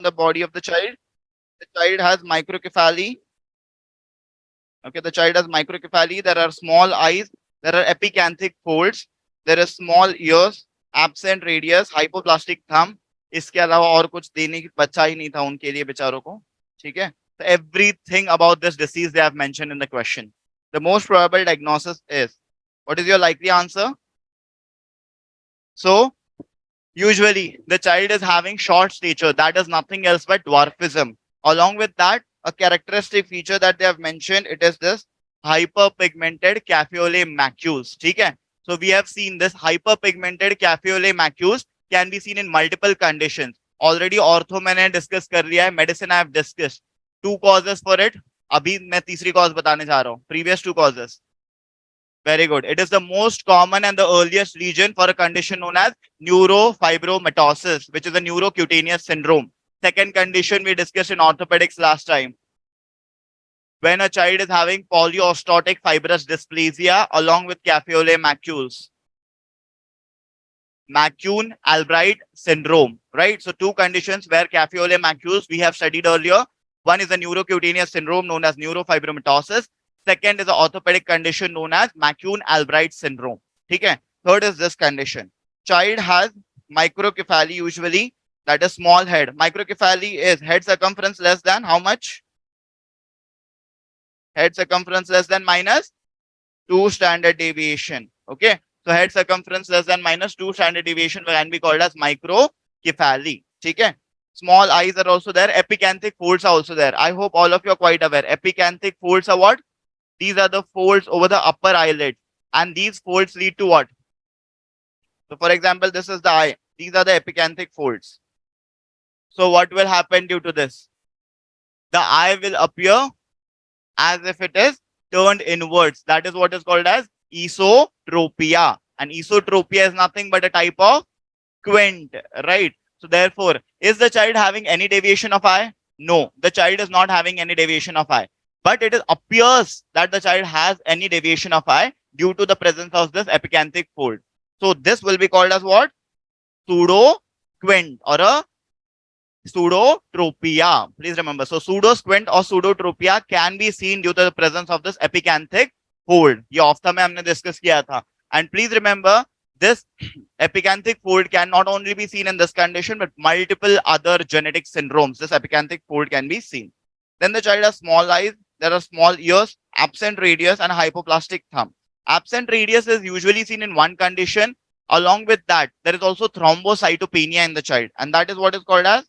the body of the child. The child has microcephaly. Okay, the child has microcephaly. There are small eyes. There are epicanthic folds. There are small ears, absent radius, hypoplastic thumb. इसके अलावा और कुछ देने की बच्चा ही नहीं था उनके लिए बेचारों को. ठीक है. So everything about this disease they have mentioned in the question. The most probable diagnosis is. What is your likely answer? So usually the child is having short stature. That is nothing else but dwarfism. Along with that, a characteristic feature that they have mentioned, it is this hyperpigmented caffeole macules. Okay? So we have seen this hyperpigmented caffeole macules can be seen in multiple conditions. Already ortho मैंने discuss कर लिया है, medicine I have discussed. 2 causes for it. अभी मैं तीसरी cause बताने जा रहा हूँ. Previous 2 causes. Very good. It is the most common and the earliest lesion for a condition known as neurofibromatosis, which is a neurocutaneous syndrome. Second condition we discussed in orthopedics last time. When a child is having polyostotic fibrous dysplasia along with caffeole macules. McCune-Albright syndrome, right? So 2 conditions where caffeole macules we have studied earlier. One is a neurocutaneous syndrome known as neurofibromatosis. Second is an orthopedic condition known as McCune-Albright syndrome. Okay? Third is this condition. Child has microcephaly usually, that is small head. Microcephaly is head circumference less than how much? Head circumference less than minus 2 standard deviation. Okay? So head circumference less than minus 2 standard deviation can be called as microcephaly. Okay? Small eyes are also there. Epicanthic folds are also there. I hope all of you are quite aware. Epicanthic folds are what? These are the folds over the upper eyelid. And these folds lead to what? So for example, this is the eye. These are the epicanthic folds. So what will happen due to this? The eye will appear as if it is turned inwards. That is what is called as esotropia. And esotropia is nothing but a type of squint, right? So therefore, is the child having any deviation of eye? No, the child is not having any deviation of eye. But it appears that the child has any deviation of eye due to the presence of this epicanthic fold. So this will be called as what? Pseudo squint or a pseudotropia. Please remember. So pseudo squint or pseudotropia can be seen due to the presence of this epicanthic fold. ये ऑफ्था में हमने discuss किया था. And please remember, this epicanthic fold can not only be seen in this condition, but multiple other genetic syndromes. This epicanthic fold can be seen. Then the child has small eyes. There are small ears, absent radius, and hypoplastic thumb. Absent radius is usually seen in one condition. Along with that, there is also thrombocytopenia in the child, and that is what is called as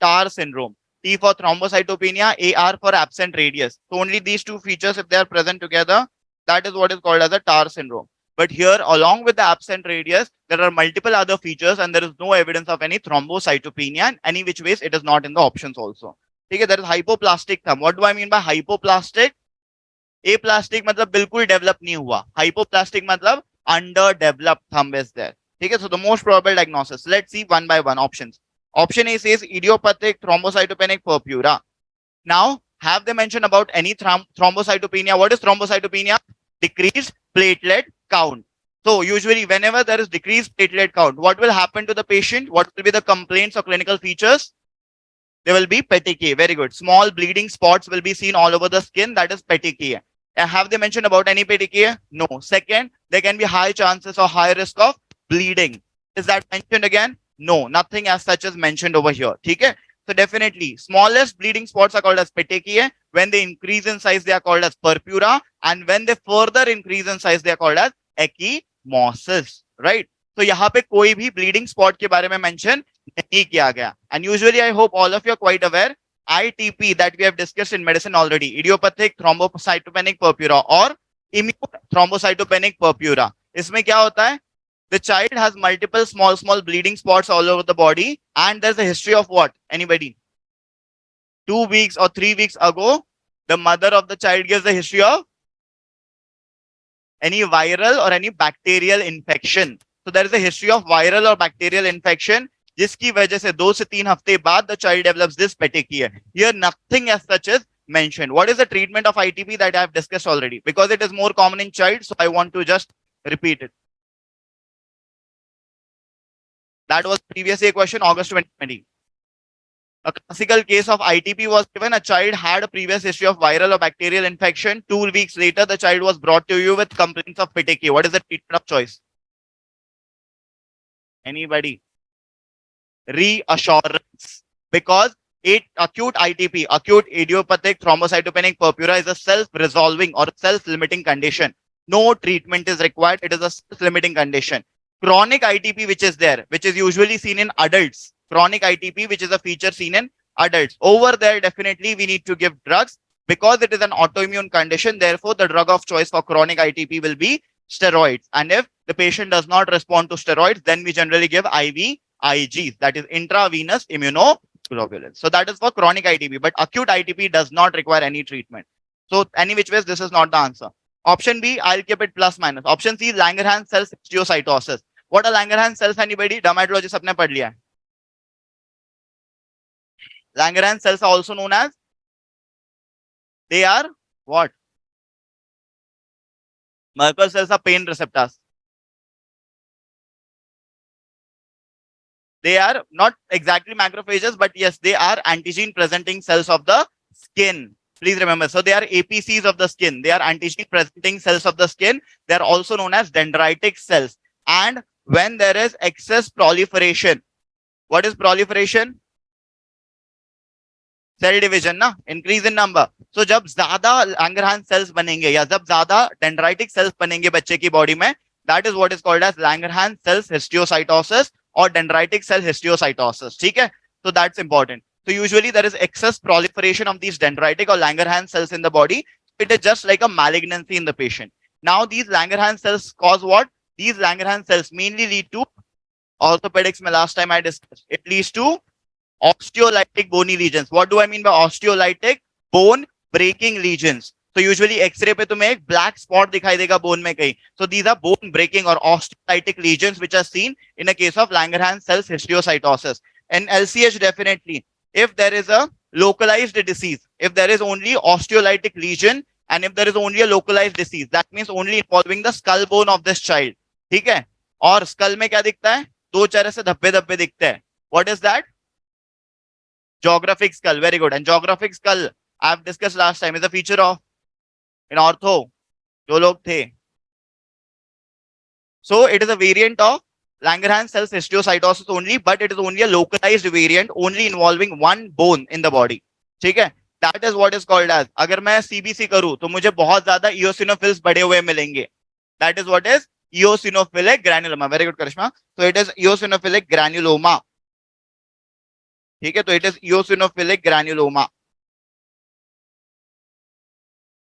TAR syndrome. T for thrombocytopenia, AR for absent radius. So only these 2 features, if they are present together, that is what is called as a TAR syndrome. But here, along with the absent radius, there are multiple other features, and there is no evidence of any thrombocytopenia. And any which ways, it is not in the options also. Okay, there is hypoplastic thumb. What do I mean by hypoplastic? Aplastic मतलब बिल्कुल develop नहीं हुआ. Hypoplastic मतलब underdeveloped thumb is there. Okay, so the most probable diagnosis. Let's see one by one options. Option A says idiopathic thrombocytopenic purpura. Now, have they mentioned about any thrombocytopenia? What is thrombocytopenia? Decreased platelet count. So usually whenever there is decreased platelet count, what will happen to the patient? What will be the complaints or clinical features? There will be petechiae. Very good. Small bleeding spots will be seen all over the skin. That is petechiae. Have they mentioned about any petechiae? No. Second, there can be high chances or high risk of bleeding. Is that mentioned again? No. Nothing as such is mentioned over here. Okay? So definitely, smallest bleeding spots are called as petechiae. When they increase in size, they are called as purpura. And when they further increase in size, they are called as ecchymosis. Right? So यहाँ पे कोई भी bleeding spot के बारे में mention नहीं किया गया. And usually I hope all of you are quite aware, ITP that we have discussed in medicine already, idiopathic thrombocytopenic purpura or immune thrombocytopenic purpura. इसमें क्या होता है? The child has multiple small bleeding spots all over the body, and there's a history of what? Anybody? 2 weeks or 3 weeks ago, the mother of the child gives the history of any viral or any bacterial infection. So there is a history of viral or bacterial infection, जिसकी वजह से 2 से 3 हफ्ते बाद the child develops this petechiae. Here nothing as such is mentioned. What is the treatment of ITP that I have discussed already? Because it is more common in child, so I want to just repeat it. That was previous year question, August 2020. A classical case of ITP was given. A child had a previous history of viral or bacterial infection. 2 weeks later, the child was brought to you with complaints of fatigue. What is the treatment of choice? Anybody? Reassurance. Because acute ITP, acute idiopathic thrombocytopenic purpura, is a self-resolving or self-limiting condition. No treatment is required. It is a self-limiting condition. Chronic ITP, which is there, which is usually seen in adults. Chronic ITP, which is a feature seen in adults. Over there, definitely we need to give drugs because it is an autoimmune condition. Therefore, the drug of choice for chronic ITP will be steroids. And if the patient does not respond to steroids, then we generally give IV IGs, that is intravenous immunoglobulins. So that is for chronic ITP, but acute ITP does not require any treatment. So any which ways, this is not the answer. Option B, I'll keep it plus minus. Option C, Langerhans cells histiocytosis. What are Langerhans cells? Anybody? Dermatologist अपने पढ़ लिया है. Langerhans cells are also known as, they are what? Merkel cells are pain receptors. They are not exactly macrophages, but yes, they are antigen presenting cells of the skin. Please remember. So they are APCs of the skin. They are antigen presenting cells of the skin. They are also known as dendritic cells. And when there is excess proliferation, what is proliferation? Cell division, na? Increase in number. So जब ज़्यादा Langerhans cells बनेंगे या जब ज़्यादा dendritic cells बनेंगे बच्चे की body में, that is what is called as Langerhans cells histiocytosis or dendritic cell histiocytosis. ठीक है? So that's important. So usually there is excess proliferation of these dendritic or Langerhans cells in the body. It is just like a malignancy in the patient. Now these Langerhans cells cause what? These Langerhans cells mainly lead to orthopedics. Last time I discussed, it leads to osteolytic bony lesions. What do I mean by osteolytic? Bone breaking lesions. So usually X-ray पे तुम्हें एक black spot दिखाई देगा bone में कहीं. So these are bone breaking or osteolytic lesions which are seen in a case of Langerhans cells histiocytosis. And LCH definitely. If there is a localized disease, if there is only osteolytic lesion and if there is only a localized disease, that means only involving the skull bone of this child. ठीक है? और skull में क्या दिखता है? दो चार ऐसे धब्बे धब्बे दिखते हैं. What is that? Geographic skull. Very good. And geographic skull, I have discussed last time, is a feature of in ortho. जो लोग थे. So it is a variant of Langerhans cells histiocytosis only, but it is only a localized variant, only involving one bone in the body. ठीक है? That is what is called as. अगर मैं CBC करूं तो मुझे बहुत ज्यादा eosinophils बढ़े हुए मिलेंगे. That is what is eosinophilic granuloma. Very good, Karishma. So it is eosinophilic granuloma. ठीक है? तो it is eosinophilic granuloma.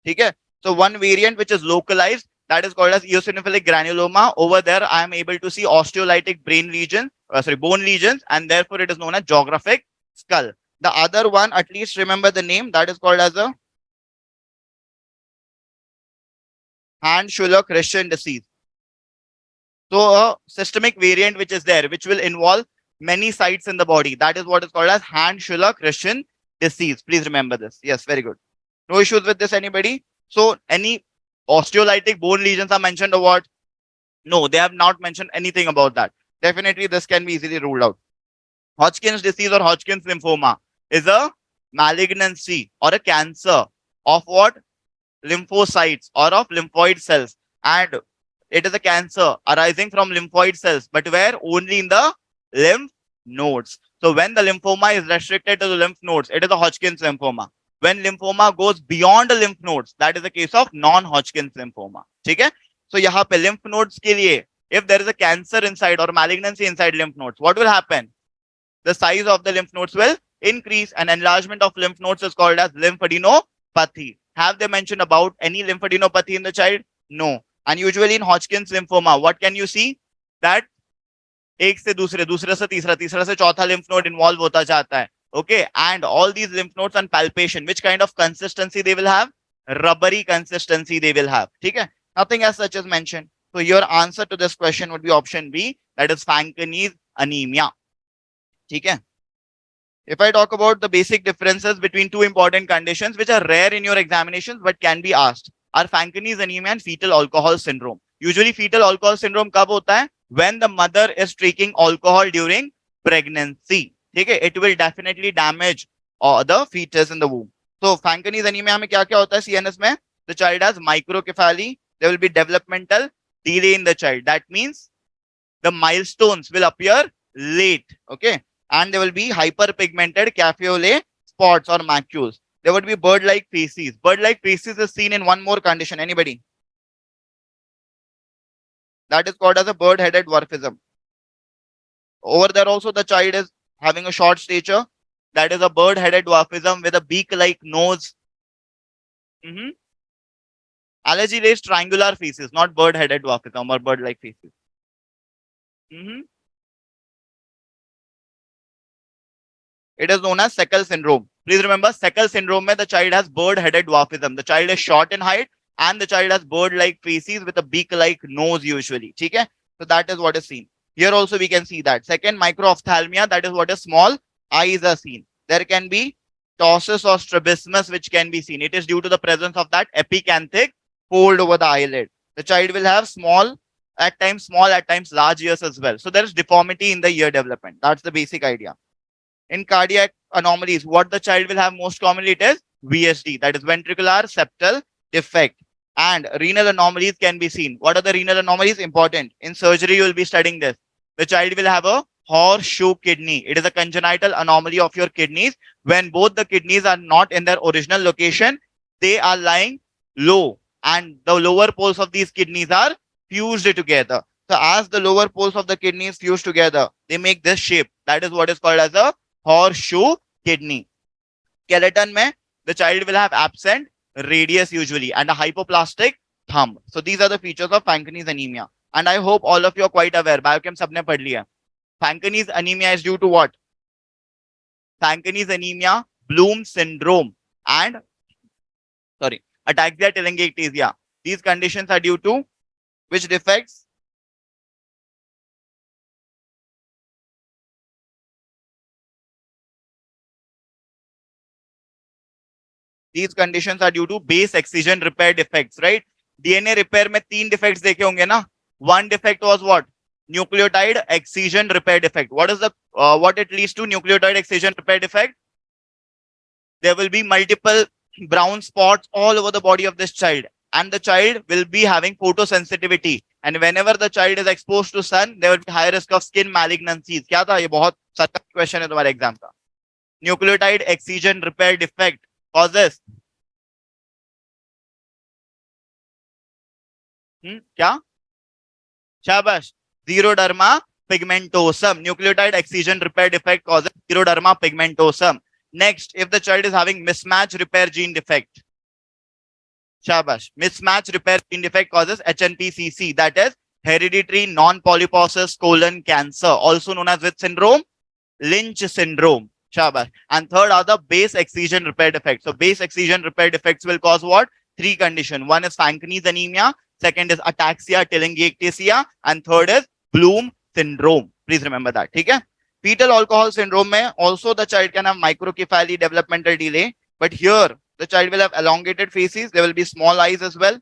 ठीक है? So one variant which is localized, that is called as eosinophilic granuloma. Over there, I am able to see osteolytic brain lesions, bone lesions, and therefore it is known as geographic skull. The other one, at least remember the name, that is called as a Hand-Schuller-Christian disease. So a systemic variant which is there, which will involve many sites in the body. That is what is called as Hand-Schuller-Christian disease. Please remember this. Yes, very good. No issues with this, anybody? So any osteolytic bone lesions are mentioned or what? No, they have not mentioned anything about that. Definitely this can be easily ruled out. Hodgkin's disease or Hodgkin's lymphoma is a malignancy or a cancer of what? Lymphocytes or of lymphoid cells. And it is a cancer arising from lymphoid cells, but where? Only in the lymph nodes. So when the lymphoma is restricted to the lymph nodes, it is a Hodgkin's lymphoma. When lymphoma goes beyond the lymph nodes, that is the case of non-Hodgkin's lymphoma. ठीक है? So यहाँ पे lymph nodes के लिए, if there is a cancer inside or malignancy inside lymph nodes, what will happen? The size of the lymph nodes will increase, and enlargement of lymph nodes is called as lymphadenopathy. Have they mentioned about any lymphadenopathy in the child? No. And usually in Hodgkin's lymphoma, what can you see? That एक से दूसरे, दूसरे से तीसरा, तीसरा से चौथा lymph node involve होता जाता है. Okay, and all these lymph nodes and palpation, which kind of consistency they will have? Rubbery consistency they will have. Okay, nothing as such is mentioned. So your answer to this question would be option B, that is Fanconi's anemia. Okay. If I talk about the basic differences between two important conditions which are rare in your examinations but can be asked, are Fanconi's anemia and fetal alcohol syndrome. Usually fetal alcohol syndrome कब होता है? When the mother is taking alcohol during pregnancy. ठीक है, it will definitely damage the fetus in the womb. So Fanconi's anemia में क्या क्या होता है CNS में? The child has microcephaly, there will be developmental delay in the child. That means the milestones will appear late, okay, and there will be hyperpigmented cafe spots or macules. There would be bird-like faces. Bird-like faces is seen in one more condition. Anybody? That is called as a bird-headed dwarfism. Over there also the child is having a short stature. That is a bird-headed dwarfism with a beak-like nose. Allergy-raised triangular faces, not bird-headed dwarfism or bird-like faces. It is known as Seckle syndrome. Please remember, Seckle syndrome mein the child has bird-headed dwarfism. The child is short in height and the child has bird-like faces with a beak-like nose usually. Okay? So that is what is seen. Here also we can see that. Second, microophthalmia, that is what is small eyes are seen. There can be ptosis or strabismus which can be seen. It is due to the presence of that epicanthic fold over the eyelid. The child will have small, at times large ears as well. So there is deformity in the ear development. That's the basic idea. In cardiac anomalies, what the child will have most commonly, it is VSD, that is ventricular septal defect. And renal anomalies can be seen. What are the renal anomalies? Important. In surgery, you will be studying this. The child will have a horseshoe kidney. It is a congenital anomaly of your kidneys. When both the kidneys are not in their original location, they are lying low. And the lower poles of these kidneys are fused together. So as the lower poles of the kidneys fuse together, they make this shape. That is what is called as a horseshoe kidney. Skeleton mein, the child will have absent radius usually and a hypoplastic thumb. So these are the features of Fanconi's anemia. And I hope all of you are quite aware. Biochem sabne padh liya. Fanconi's anemia is due to what? Fanconi's anemia, Bloom syndrome, and ataxia telangiectasia. These conditions are due to which defects? These conditions are due to base excision repair defects, right? DNA repair में 3 defects देखे होंगे ना? One defect was what? Nucleotide excision repair defect. What is the what it leads to? Nucleotide excision repair defect. There will be multiple brown spots all over the body of this child, and the child will be having photosensitivity. And whenever the child is exposed to sun, there will be high risk of skin malignancies. क्या था ये? बहुत सख्त question है तुम्हारे exam का. Nucleotide excision repair defect causes क्या? शाबाश. Xeroderma pigmentosum. Nucleotide excision repair defect causes Xeroderma pigmentosum. Next, if the child is having mismatch repair gene defect. Shabash. Mismatch repair gene defect causes HNPCC. That is hereditary non-polyposis colon cancer, also known as which syndrome? Lynch syndrome. Shabash. And third are the base excision repair defects. So base excision repair defects will cause what? 3 conditions. One is Fanconi's anemia. Second is ataxia telangiectasia. And third is Bloom syndrome. Please remember that. Okay? Fetal alcohol syndrome mein also the child can have microcephaly, developmental delay. But here the child will have elongated faces. There will be small eyes as well.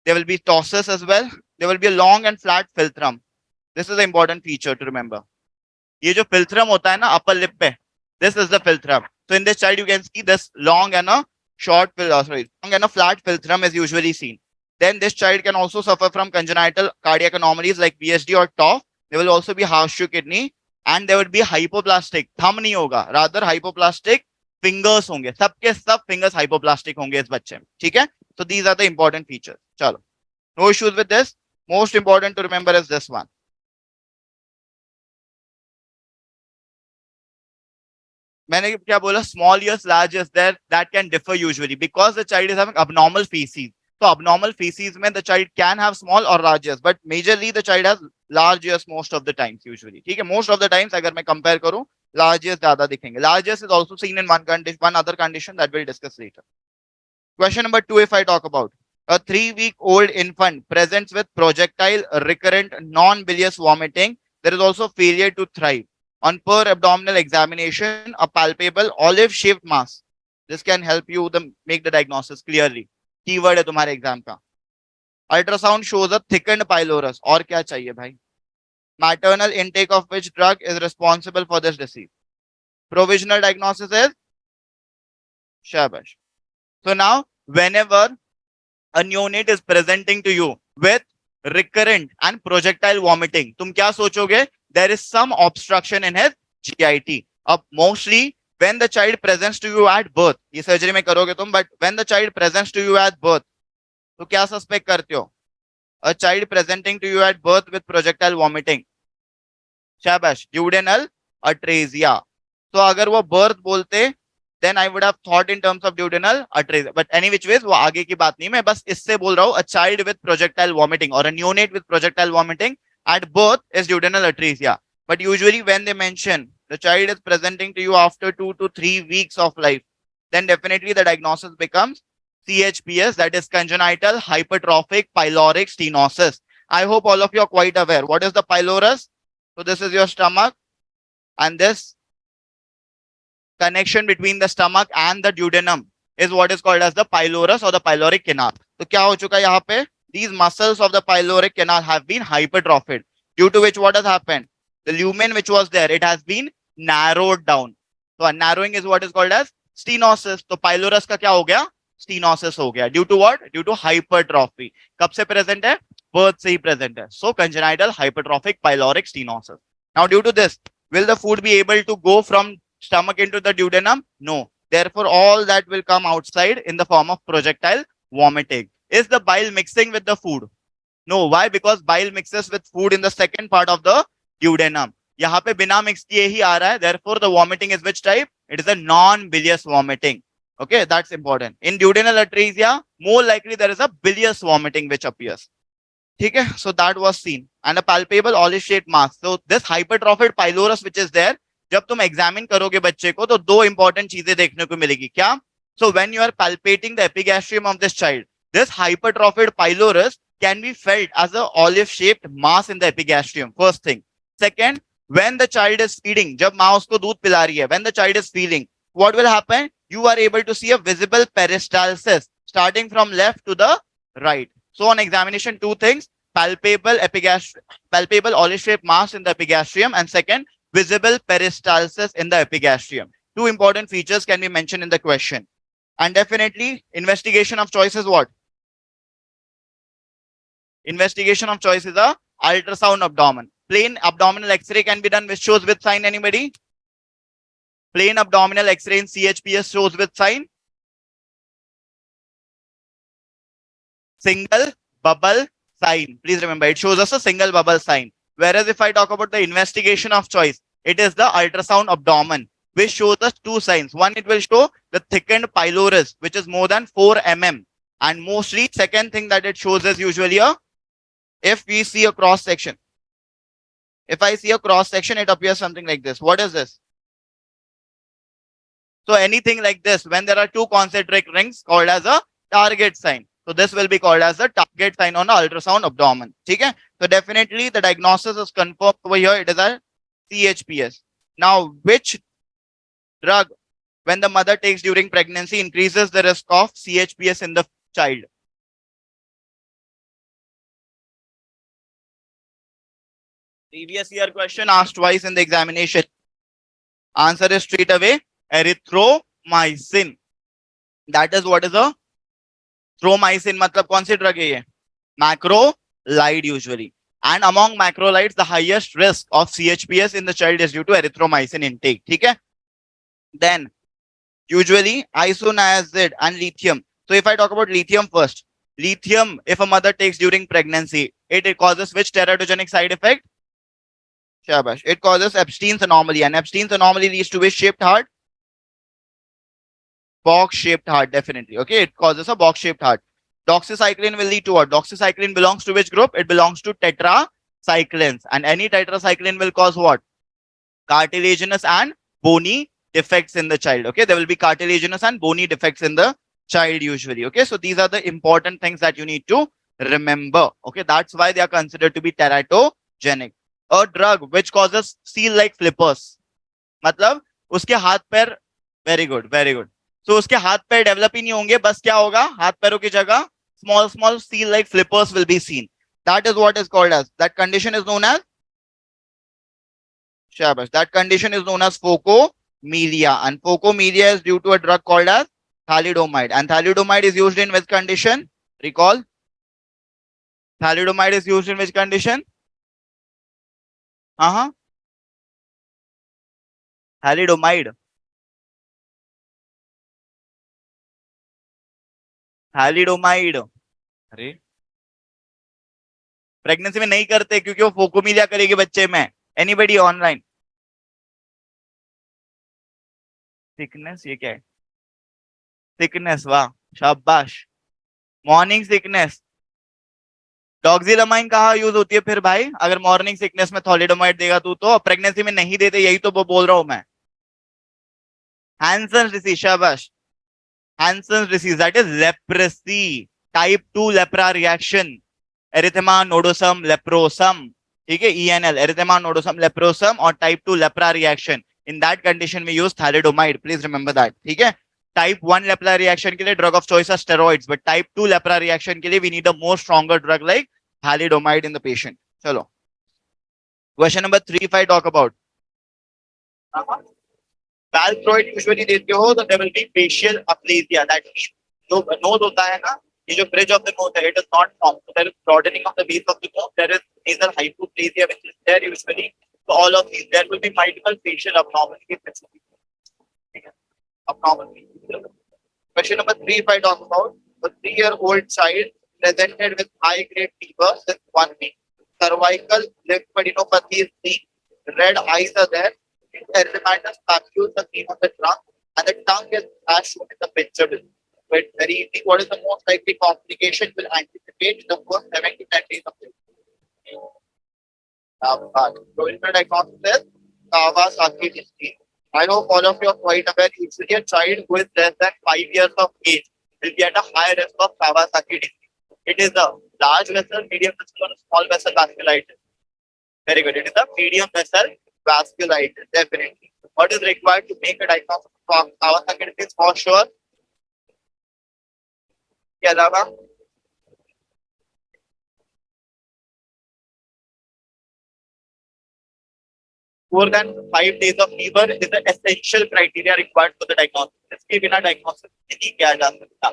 There will be ptosis as well. There will be a long and flat philtrum. This is an important feature to remember. ये जो philtrum होता है ना upper lip पे, this is the philtrum. So in this child you can see this long and a long and a flat philtrum is usually seen. Then this child can also suffer from congenital cardiac anomalies like VSD or TOF. There will also be horseshoe kidney and there will be hypoplastic. Thumb नहीं होगा, rather hypoplastic fingers होंगे. सबके सब fingers hypoplastic होंगे इस बच्चे में. ठीक है? So these are the important features. चलो. No issues with this. Most important to remember is this one. मैंने क्या बोला? Small ears, large ears, there that can differ usually because the child is having abnormal feces. So abnormal feces में the child can have small or large ears, but majorly the child has large ears most of the times usually. ठीक है? Most of the times अगर मैं compare करूँ, large ears ज़्यादा दिखेंगे. Large ears is also seen in one other condition that we'll discuss later. Question number 2, if I talk about a 3-week-old infant presents with projectile recurrent non-bilious vomiting. There is also failure to thrive. On per abdominal examination, a palpable olive-shaped mass. This can help you make the diagnosis clearly. Keyword है तुम्हारे exam का. Ultrasound shows a thickened pylorus. और क्या चाहिए भाई? Maternal intake of which drug is responsible for this disease? Provisional diagnosis is shabash. So now, whenever a neonate is presenting to you with recurrent and projectile vomiting, तुम क्या सोचोगे? There is some obstruction in his GIT. अब mostly when the child presents to you at birth, ये surgery में करोगे तुम, but when the child presents to you at birth, तो क्या suspect करते हो? A child presenting to you at birth with projectile vomiting. शाबाश, duodenal atresia. तो अगर वो birth बोलते, then I would have thought in terms of duodenal atresia. But any which ways, वो आगे की बात नहीं, मैं बस इससे बोल रहा हूँ, a child with projectile vomiting or a neonate with projectile vomiting at birth is duodenal atresia. But usually when they mention the child is presenting to you after 2 to 3 weeks of life, then definitely the diagnosis becomes CHPS, that is congenital hypertrophic pyloric stenosis. I hope all of you are quite aware. What is the pylorus? So this is your stomach, and this connection between the stomach and the duodenum is what is called as the pylorus or the pyloric canal. So क्या हो चुका है यहाँ पे? These muscles of the pyloric canal have been hypertrophied, due to which what has happened? The lumen which was there, it has been narrowed down. So a narrowing is what is called as stenosis. तो pylorus का क्या हो गया? Stenosis हो गया. Due to what? Due to hypertrophy. कब से present है? Birth से ही present है. So congenital hypertrophic pyloric stenosis. Now due to this, will the food be able to go from stomach into the duodenum? No. Therefore, all that will come outside in the form of projectile vomiting. Is the bile mixing with the food? No. Why? Because bile mixes with food in the second part of the duodenum. यहाँ पे बिना mix किए ही आ रहा है. Therefore, the vomiting is which type? It is a non-bilious vomiting. Okay, that's important. In duodenal atresia, more likely there is a bilious vomiting which appears. Okay, so that was seen. And a palpable olive-shaped mass. So this hypertrophied pylorus which is there, जब तुम examine करोगे बच्चे को तो दो important चीजें देखने को मिलेगी. क्या? So when you are palpating the epigastrium of this child, this hypertrophied pylorus can be felt as a olive-shaped mass in the epigastrium. First thing. Second, when the child is feeding, जब माँ उसको दूध पिला रही है, when the child is feeding, what will happen? You are able to see a visible peristalsis starting from left to the right. So on examination, two things: palpable olive-shaped mass in the epigastrium, and second, visible peristalsis in the epigastrium. Two important features can be mentioned in the question. And definitely, investigation of choice is what? Investigation of choice is a ultrasound abdomen. Plain abdominal X-ray can be done, which shows with sign. Anybody? Plain abdominal X-ray in CHPS shows with sign. Single bubble sign. Please remember, it shows us a single bubble sign. Whereas if I talk about the investigation of choice, it is the ultrasound abdomen, which shows us two signs. One, it will show the thickened pylorus, which is more than 4 mm. And mostly, second thing that it shows is usually if we see a cross section. If I see a cross section, it appears something like this. What is this? So anything like this, when there are two concentric rings, called as a target sign. So this will be called as a target sign on the ultrasound abdomen. Okay? So definitely the diagnosis is confirmed over here. It is a CHPS. Now, which drug, when the mother takes during pregnancy, increases the risk of CHPS in the child? Previous year question asked twice in the examination. Answer is straight away erythromycin. That is what is a thromycin. मतलब कौन सी drug है ये? Macrolide usually. And among macrolides, the highest risk of CHPS in the child is due to erythromycin intake. ठीक है? Then usually isoniazid and lithium. So if I talk about lithium first, lithium, if a mother takes during pregnancy, it causes which teratogenic side effect? Shabash. It causes Epstein's anomaly, and Epstein's anomaly leads to which shaped heart? Box-shaped heart, definitely. Okay, it causes a box-shaped heart. Doxycycline will lead to what? Doxycycline belongs to which group? It belongs to tetracyclines, and any tetracycline will cause what? Cartilaginous and bony defects in the child. Okay, there will be cartilaginous and bony defects in the child usually. Okay, so these are the important things that you need to remember. Okay, that's why they are considered to be teratogenic. A drug which causes seal-like flippers, मतलब उसके हाथ पैर, very good, very good. So उसके हाथ पैर develop ही नहीं होंगे, बस क्या होगा? हाथ पैरों की जगह small seal-like flippers will be seen. That is what is called as, that condition is known as, shabash, that condition is known as Phocomelia, and phocomelia is due to a drug called as thalidomide, and thalidomide is used in which condition? Recall, thalidomide is used in which condition? Uh-huh. Thalidomide. Thalidomide, अरे pregnancy में नहीं करते क्योंकि वो फोकोमीलिया करेगी बच्चे में. Anybody online? Sickness, ये क्या है? सिकनेस, वाह शाबाश. Morning sickness. डॉक्सिलामाइन कहाँ यूज होती है फिर भाई? अगर मॉर्निंग सिकनेस में थॉलिडोमाइड देगा तू तो प्रेगनेंसी में नहीं देते, यही तो वो बोल रहा हूं मैं. हैंसन डिसीज, शाबाश. Hansen disease, that is leprosy, type 2 lepra reaction, erythema nodosum leprosum. ठीक है, ENL, एरिथेमा नोडोसम लेप्रोसम और type 2 lepra reaction. In that condition में use thalidomide, please remember that. ठीक है, टाइप 1 लेप्रा रिएक्शन के लिए drug of choice are steroids, but type 2 lepra reaction के लिए we need a more stronger drug like thalidomide in the patient. चलो, question number 3 if I talk about valproate usually देते हो तो there will be facial aplasia, that means जो nose होता है ना, ये जो bridge of the nose है, it is not formed, so there is broadening of the base of the nose, there is nasal hypoplasia which is there usually. So all of these, there will be multiple facial abnormalities. Abnormalities. Question number 3 if I talk about, a 3-year-old child presented with high grade fever since 1 week, cervical lymphadenopathy is seen, red eyes are there, erythematous papules are seen on the trunk, and the tongue is as shown in the picture below. But very easy, what is the most likely complication will anticipate the first 7 to 10 days of the provincial diagnosis is Kawasaki disease. I hope all of you are quite aware, usually a child who is less than 5 years of age will be at a high risk of Kawasaki disease. It is a large vessel, medium vessel, or small vessel vasculitis. Very good. It is a medium vessel vasculitis, definitely. What is required to make a diagnosis of Kawasaki disease for sure? के अलावा more than 5 days of fever is the essential criteria required for the diagnosis. इसके बिना diagnosis नहीं किया जा सकता.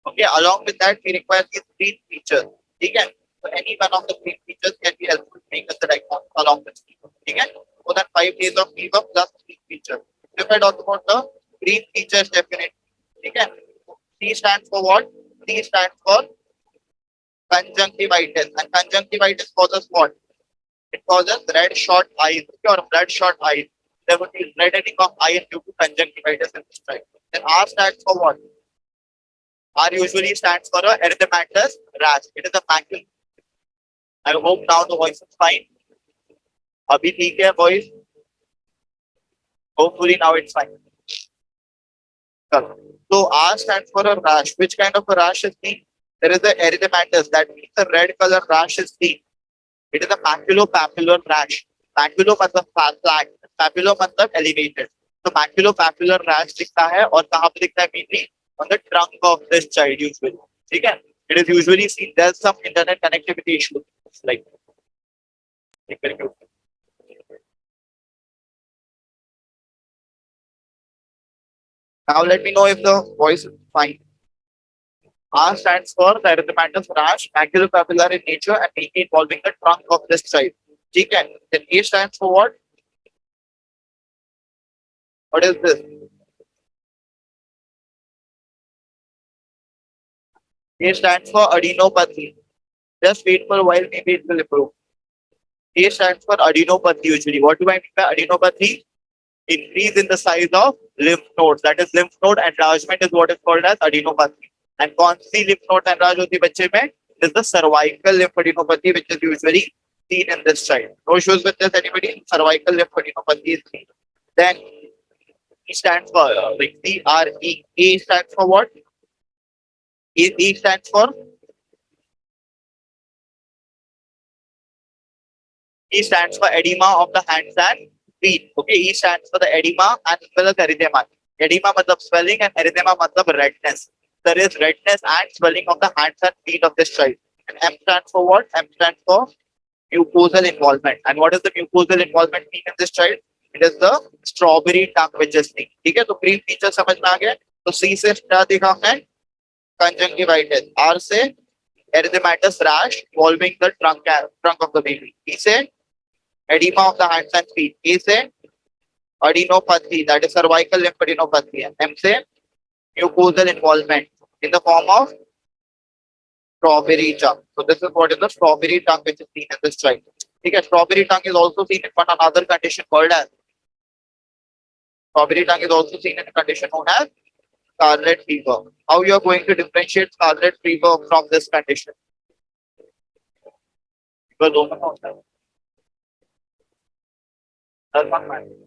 Okay, along with that, we require these 3 features. ठीक है, so any one of the 3 features can be helpful to make us the diagnosis along with fever. ठीक है, more than 5 days of fever plus 3 features. If I talk about the 3 features, definitely. ठीक है, C stands for what? C stands for conjunctivitis, and conjunctivitis causes what? It causes red short eyes or bloodshot eyes. There would be reddening of eyes due to conjunctivitis in this child. Then R stands for what? R usually stands for a erythematous rash. It is a macula. I hope now the voice is fine. Abhi theek hai voice. Hopefully now it's fine. So R stands for a rash. Which kind of a rash is seen? There is a erythematous. That means the red color rash is seen. It is a maculopapular rash. Maculo मतलब flat, papulo मतलब elevated. So maculopapular rash दिखता है और कहाँ पे दिखता है? Mainly on the trunk of this child usually. ठीक है? It is usually seen. There's some internet connectivity issue. Like, now let me know if the voice is fine. R stands for the erythematous rash, maculopapular in nature and mainly involving the trunk of this child. ठीक है? Then A stands for what? What is this? A stands for adenopathy. Just wait for a while, maybe it will improve. A stands for adenopathy usually. What do I mean by adenopathy? Increase in the size of lymph nodes. That is, lymph node enlargement is what is called as adenopathy. And कौन सी lymph node enlarge होती है बच्चे में? It is the cervical lymphadenopathy, which is usually seen in this child. No issues with this, anybody? Cervical lymphadenopathy is seen. Then E stands for like CRE. E stands for what? E stands for edema of the hands and feet. Okay, E stands for the edema and as well as erythema. Edema matlab swelling and erythema matlab redness. There is redness and swelling of the hands and feet of this child. And M stands for what? M stands for mucosal involvement. And what is the mucosal involvement mean in this child? It is the strawberry tongue which is seen. ठीक है, तो green feature समझ में आ गया. तो C से क्या देखा हमने? Conjunctivitis. R से erythematous rash involving the trunk of the baby. E से edema of the hands and feet. A से adenopathy, that is cervical lymphadenopathy. M से mucosal involvement in the form of strawberry tongue. So this is what is the strawberry tongue which is seen in this child. Okay, strawberry tongue is also seen in another condition called as strawberry tongue is also seen in a condition known as scarlet fever. How you are going to differentiate scarlet fever from this condition? Because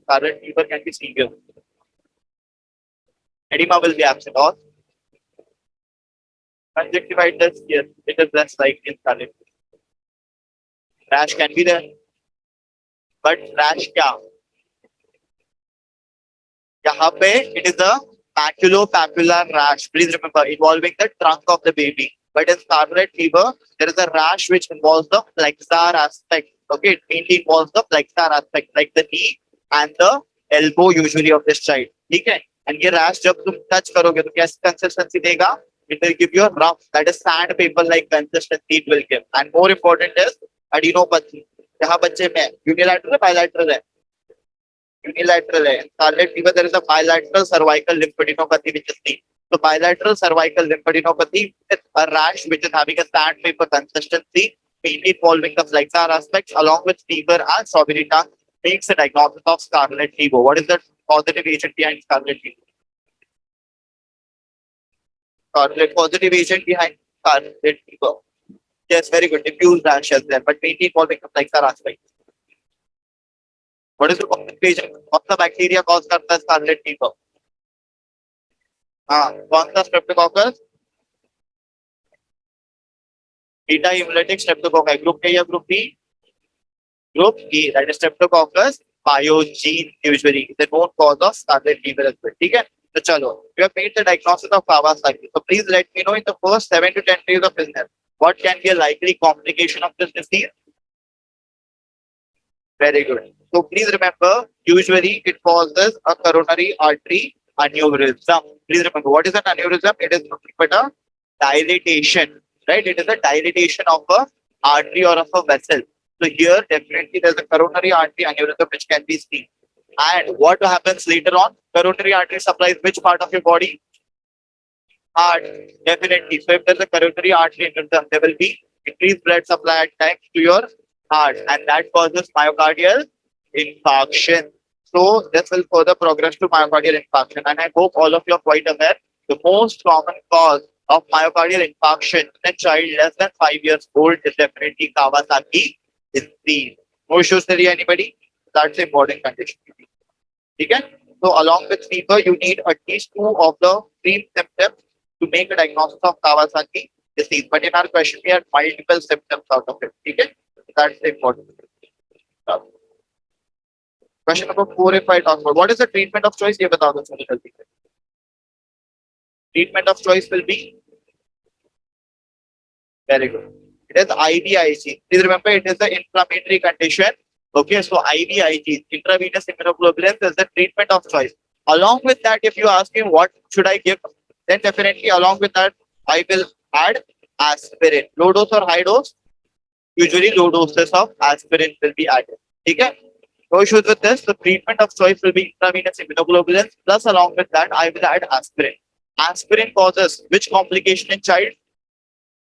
scarlet fever can be severe. Edema will be absent or conjunctivitis, yes, it is less likely in scarlet fever. Rash can be there, but rash क्या? यहाँ पे it is a maculopapular rash. Please remember, involving the trunk of the baby. But in scarlet fever, there is a rash which involves the flexor aspect. Okay, it mainly involves the flexor aspect, like the knee and the elbow usually of this child. ठीक है? And ये rash जब तुम touch करोगे तो कैसी consistency देगा? It will give you a rough, that is sandpaper like consistency it will give. And more important is adenopathy. यहाँ बच्चे में unilateral है, bilateral है. Unilateral है. Scarlet fever, there is a bilateral cervical lymphadenopathy which is seen. So bilateral cervical lymphadenopathy is a rash which is having a sandpaper consistency, mainly involving the flexor aspects along with fever and strawberry tongue, makes a diagnosis of scarlet fever. What is the positive agent behind scarlet fever? Scarlet positive agent behind scarlet fever. Yes, very good. Diffuse rash as there, but mainly involving the flexor aspect. What is the positive agent? What's the bacteria cause करता है scarlet fever? हाँ, कौन सा streptococcus? Beta hemolytic streptococcus. Group A या group B? Group E. That is streptococcus pyogenes usually. The known cause of scarlet fever as well. ठीक है? तो चलो, you have made the diagnosis of Kawasaki. So please let me know in the first 7 to 10 days of illness, what can be a likely complication of this disease? Very good. So please remember, usually it causes a coronary artery aneurysm. Please remember, what is an aneurysm? It is nothing but a dilatation, right? It is a dilatation of a artery or of a vessel. So here, definitely, there's a coronary artery aneurysm which can be seen. And what happens later on? Coronary artery supplies which part of your body? Heart, definitely. So if there's a coronary artery aneurysm, there will be increased blood supply at times to your heart, and that causes myocardial infarction. So this will further progress to myocardial infarction. And I hope all of you are quite aware, the most common cause of myocardial infarction in a child less than 5 years old is definitely Kawasaki disease. No issues there, anybody? That's a important condition. Okay? So along with fever, you need at least 2 of the 3 symptoms to make a diagnosis of Kawasaki disease. But in our question, we had multiple symptoms out of it. Okay? That's important. Question number 4, if I talk about what is the treatment of choice? ये बताओ दो. Treatment of choice will be very good. It is IVIG. Please remember, it is the inflammatory condition. Okay, so IVIG, intravenous immunoglobulins, is the treatment of choice. Along with that, if you ask me what should I give, then definitely along with that, I will add aspirin. Low dose or high dose? Usually low doses of aspirin will be added. Okay? No issues with this. The treatment of choice will be intravenous immunoglobulins. Plus, along with that, I will add aspirin. Aspirin causes which complication in child?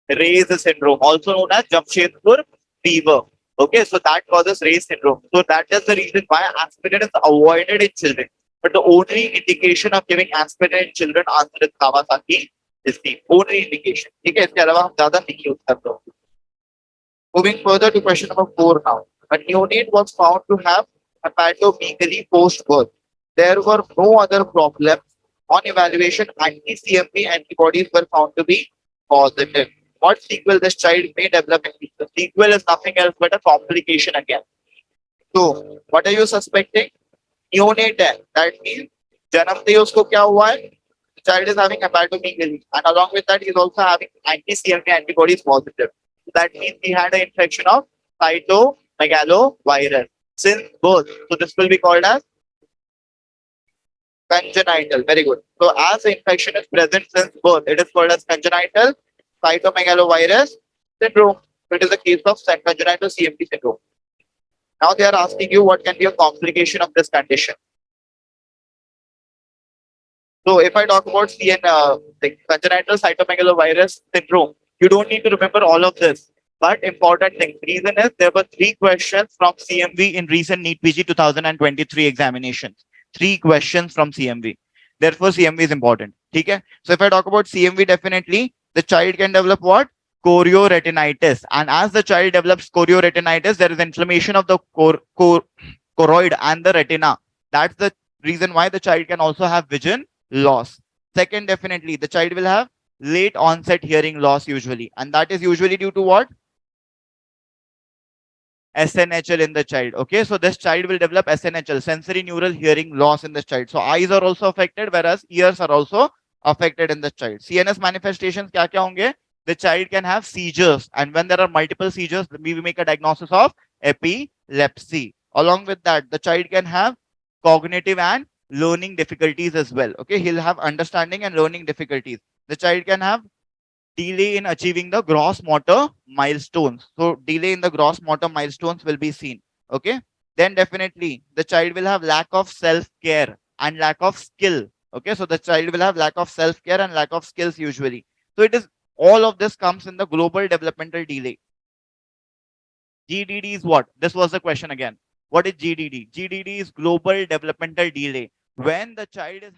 Ray's syndrome, also known as Jamshedpur fever. Okay, so that causes Ray's syndrome. So that is the reason why aspirin is avoided in children. But the only indication of giving aspirin in children answer is Kawasaki is the only indication. Okay, इसके अलावा हम ज़्यादा नहीं use करते हैं. Moving further to question number 4 now. A neonate was found to have hepatomegaly post-birth. There were no other problems. On evaluation, anti-CMV antibodies were found to be positive. What sequel this child may develop in future? The sequel is nothing else but a complication again. So, what are you suspecting? Neonate है. That means जन्मते ही उसको क्या हुआ है? The child is having hepatomegaly, and along with that, he is also having anti-CMV antibodies positive. That means he had an infection of Cytomegalovirus. since birth. So this will be called as congenital. Very good. So as the infection is present since birth, it is called as congenital cytomegalovirus syndrome. So it is a case of congenital CMV syndrome. Now they are asking you what can be a complication of this condition. So if I talk about the congenital cytomegalovirus syndrome, you don't need to remember all of this. But important thing, reason is there were three questions from CMV in recent NEET PG 2023 examinations. Three questions from CMV. Therefore, CMV is important. Okay? So if I talk about CMV, definitely the child can develop what? Chorioretinitis. And as the child develops chorioretinitis, there is inflammation of the choroid and the retina. That's the reason why the child can also have vision loss. Second, definitely the child will have late onset hearing loss usually, and that is usually due to what? SNHL in the child. Okay, so this child will develop SNHL, sensory neural hearing loss in the child. So eyes are also affected, whereas ears are also affected in the child. CNS manifestations kya kya honge? The child can have seizures, and when there are multiple seizures, we make a diagnosis of epilepsy. Along with that, the child can have cognitive and learning difficulties as well. Okay, he'll have understanding and learning difficulties. The child can have delay in achieving the gross motor milestones. So delay in the gross motor milestones will be seen. Okay. Then definitely the child will have lack of self-care and lack of skill. Okay. So the child will have lack of self-care and lack of skills usually. So it is all of this comes in the global developmental delay. GDD is what? This was the question again. What is GDD? GDD is global developmental delay. When the child is